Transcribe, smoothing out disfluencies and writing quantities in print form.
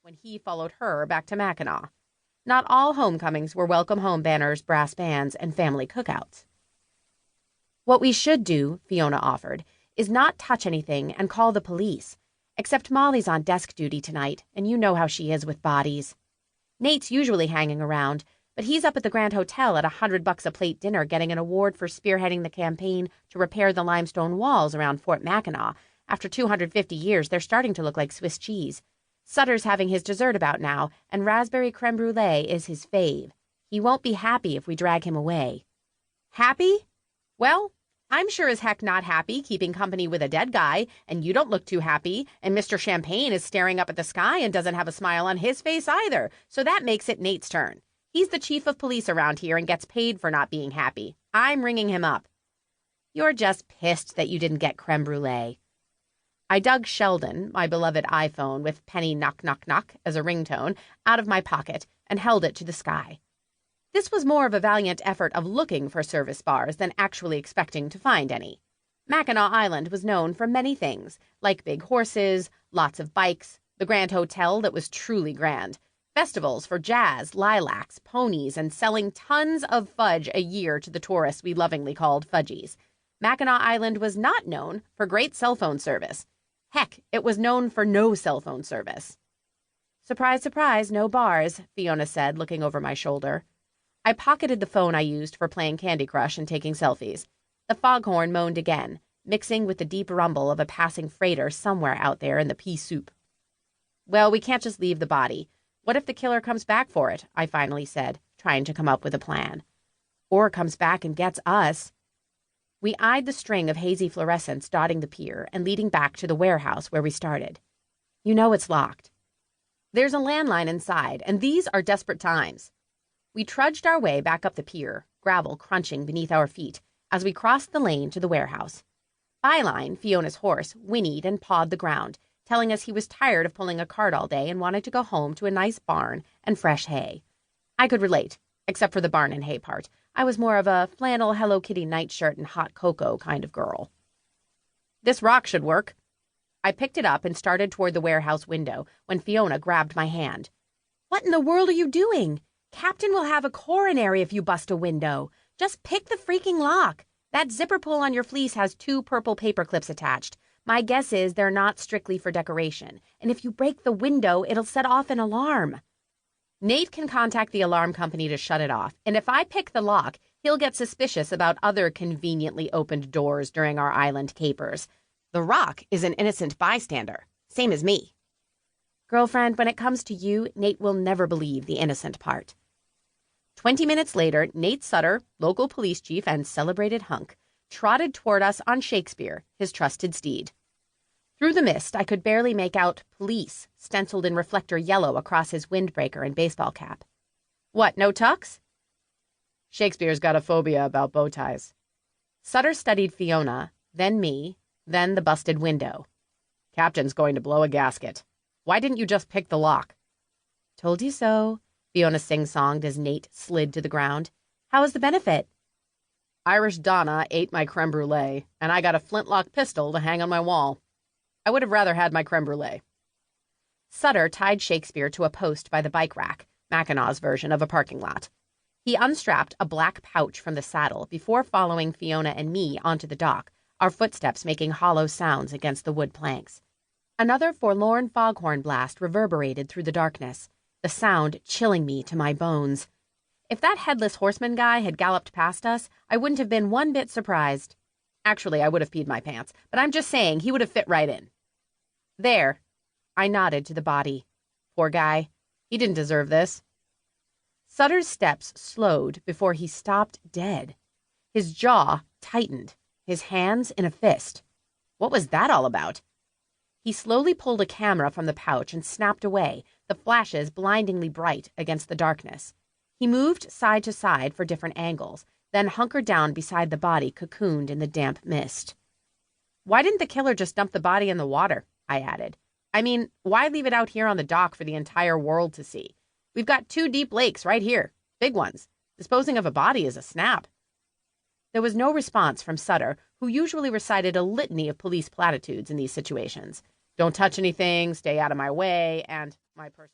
when he followed her back to Mackinac. Not all homecomings were welcome home banners, brass bands, and family cookouts. What we should do, Fiona offered, is not touch anything and call the police. Except Molly's on desk duty tonight, and you know how she is with bodies. Nate's usually hanging around, but he's up at the Grand Hotel at $100 a plate dinner getting an award for spearheading the campaign to repair the limestone walls around Fort Mackinac. After 250 years, they're starting to look like Swiss cheese. Sutter's having his dessert about now, and raspberry creme brulee is his fave. He won't be happy if we drag him away. Happy? Well, I'm sure as heck not happy keeping company with a dead guy, and you don't look too happy, and Mr. Champagne is staring up at the sky and doesn't have a smile on his face either, so that makes it Nate's turn. He's the chief of police around here and gets paid for not being happy. I'm ringing him up. You're just pissed that you didn't get creme brulee. I dug Sheldon, my beloved iPhone with penny knock knock knock as a ringtone, out of my pocket and held it to the sky. This was more of a valiant effort of looking for service bars than actually expecting to find any. Mackinac Island was known for many things, like big horses, lots of bikes, the Grand Hotel that was truly grand, festivals for jazz, lilacs, ponies, and selling tons of fudge a year to the tourists we lovingly called fudgies. Mackinac Island was not known for great cell phone service. Heck, it was known for no cell phone service. Surprise, surprise, no bars, Fiona said, looking over my shoulder. I pocketed the phone I used for playing Candy Crush and taking selfies. The foghorn moaned again, mixing with the deep rumble of a passing freighter somewhere out there in the pea soup. Well, we can't just leave the body. What if the killer comes back for it? I finally said, trying to come up with a plan. Or comes back and gets us. We eyed the string of hazy fluorescents dotting the pier and leading back to the warehouse where we started. You know it's locked. There's a landline inside, and these are desperate times. We trudged our way back up the pier, gravel crunching beneath our feet, as we crossed the lane to the warehouse. Byline, Fiona's horse, whinnied and pawed the ground, telling us he was tired of pulling a cart all day and wanted to go home to a nice barn and fresh hay. I could relate, except for the barn and hay part. I was more of a flannel Hello Kitty nightshirt and hot cocoa kind of girl. This rock should work. I picked it up and started toward the warehouse window when Fiona grabbed my hand. What in the world are you doing? Captain will have a coronary if you bust a window. Just pick the freaking lock. That zipper pull on your fleece has 2 purple paper clips attached. My guess is they're not strictly for decoration, and if you break the window, it'll set off an alarm. Nate can contact the alarm company to shut it off, and if I pick the lock, he'll get suspicious about other conveniently opened doors during our island capers. The Rock is an innocent bystander, same as me. Girlfriend, when it comes to you, Nate will never believe the innocent part. 20 minutes later, Nate Sutter, local police chief and celebrated hunk, trotted toward us on Shakespeare, his trusted steed. Through the mist, I could barely make out police stenciled in reflector yellow across his windbreaker and baseball cap. What, no tux? Shakespeare's got a phobia about bow ties. Sutter studied Fiona, then me, then the busted window. Captain's going to blow a gasket. Why didn't you just pick the lock? Told you so, Fiona sing-songed as Nate slid to the ground. How was the benefit? Irish Donna ate my creme brulee, and I got a flintlock pistol to hang on my wall. I would have rather had my creme brulee. Sutter tied Shakespeare to a post by the bike rack, Mackinac's version of a parking lot. He unstrapped a black pouch from the saddle before following Fiona and me onto the dock, our footsteps making hollow sounds against the wood planks. Another forlorn foghorn blast reverberated through the darkness, the sound chilling me to my bones. If that headless horseman guy had galloped past us, I wouldn't have been one bit surprised. Actually, I would have peed my pants, but I'm just saying he would have fit right in. There. I nodded to the body. Poor guy. He didn't deserve this. Sutter's steps slowed before he stopped dead. His jaw tightened, his hands in a fist. What was that all about? He slowly pulled a camera from the pouch and snapped away, the flashes blindingly bright against the darkness. He moved side to side for different angles, then hunkered down beside the body cocooned in the damp mist. Why didn't the killer just dump the body in the water? I added. I mean, why leave it out here on the dock for the entire world to see? We've got 2 deep lakes right here, big ones. Disposing of a body is a snap. There was no response from Sutter, who usually recited a litany of police platitudes in these situations. Don't touch anything, stay out of my way, and my personal...